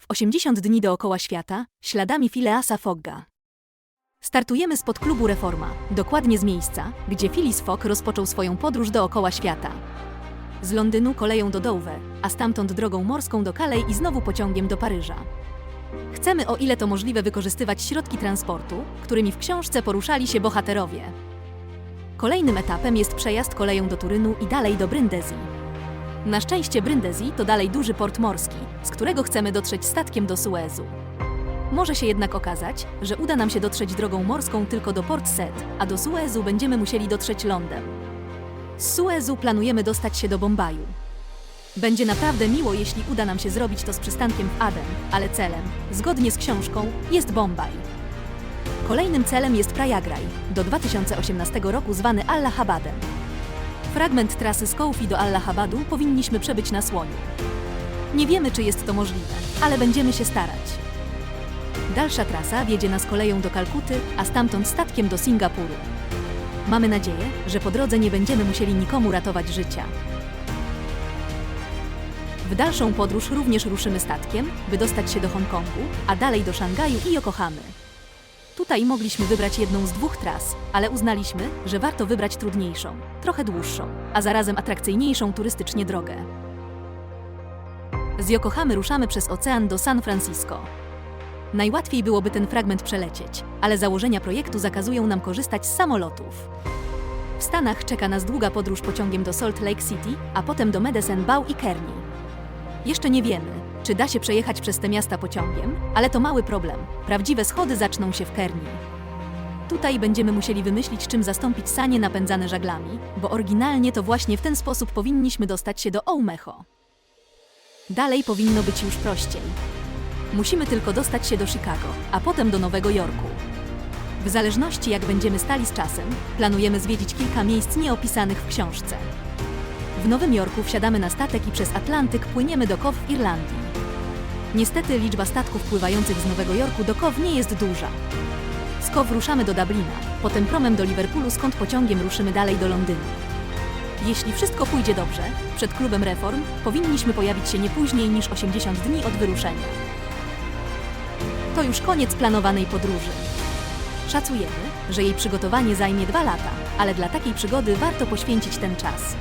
80 dni dookoła świata, śladami Phileasa Fogga. Startujemy spod klubu Reforma, dokładnie z miejsca, gdzie Phileas Fogg rozpoczął swoją podróż dookoła świata. Z Londynu koleją do Dover, a stamtąd drogą morską do Calais i znowu pociągiem do Paryża. Chcemy o ile to możliwe wykorzystywać środki transportu, którymi w książce poruszali się bohaterowie. Kolejnym etapem jest przejazd koleją do Turynu i dalej do Bryndezji. Na szczęście Bryndezji to dalej duży port morski, z którego chcemy dotrzeć statkiem do Suezu. Może się jednak okazać, że uda nam się dotrzeć drogą morską tylko do Port Said, a do Suezu będziemy musieli dotrzeć lądem. Z Suezu planujemy dostać się do Bombaju. Będzie naprawdę miło, jeśli uda nam się zrobić to z przystankiem w Aden, ale celem, zgodnie z książką, jest Bombaj. Kolejnym celem jest Prayagraj, do 2018 roku zwany Allahabadem. Fragment trasy z Koufi do Allahabadu powinniśmy przebyć na słoniu. Nie wiemy, czy jest to możliwe, ale będziemy się starać. Dalsza trasa wiedzie nas koleją do Kalkuty, a stamtąd statkiem do Singapuru. Mamy nadzieję, że po drodze nie będziemy musieli nikomu ratować życia. W dalszą podróż również ruszymy statkiem, by dostać się do Hongkongu, a dalej do Szangaju i Yokohamy. Tutaj mogliśmy wybrać jedną z dwóch tras, ale uznaliśmy, że warto wybrać trudniejszą, trochę dłuższą, a zarazem atrakcyjniejszą turystycznie drogę. Z Yokohamy ruszamy przez ocean do San Francisco. Najłatwiej byłoby ten fragment przelecieć, ale założenia projektu zakazują nam korzystać z samolotów. W Stanach czeka nas długa podróż pociągiem do Salt Lake City, a potem do Medicine Bow i Kearney. Jeszcze nie wiemy, czy da się przejechać przez te miasta pociągiem, ale to mały problem. Prawdziwe schody zaczną się w Kearney. Tutaj będziemy musieli wymyślić, czym zastąpić sanie napędzane żaglami, bo oryginalnie to właśnie w ten sposób powinniśmy dostać się do Oumecho. Dalej powinno być już prościej. Musimy tylko dostać się do Chicago, a potem do Nowego Jorku. W zależności jak będziemy stali z czasem, planujemy zwiedzić kilka miejsc nieopisanych w książce. W Nowym Jorku wsiadamy na statek i przez Atlantyk płyniemy do Cove w Irlandii. Niestety liczba statków pływających z Nowego Jorku do Cove nie jest duża. Z Cove ruszamy do Dublina, potem promem do Liverpoolu, skąd pociągiem ruszymy dalej do Londynu. Jeśli wszystko pójdzie dobrze, przed klubem Reform powinniśmy pojawić się nie później niż 80 dni od wyruszenia. To już koniec planowanej podróży. Szacujemy, że jej przygotowanie zajmie 2 lata, ale dla takiej przygody warto poświęcić ten czas.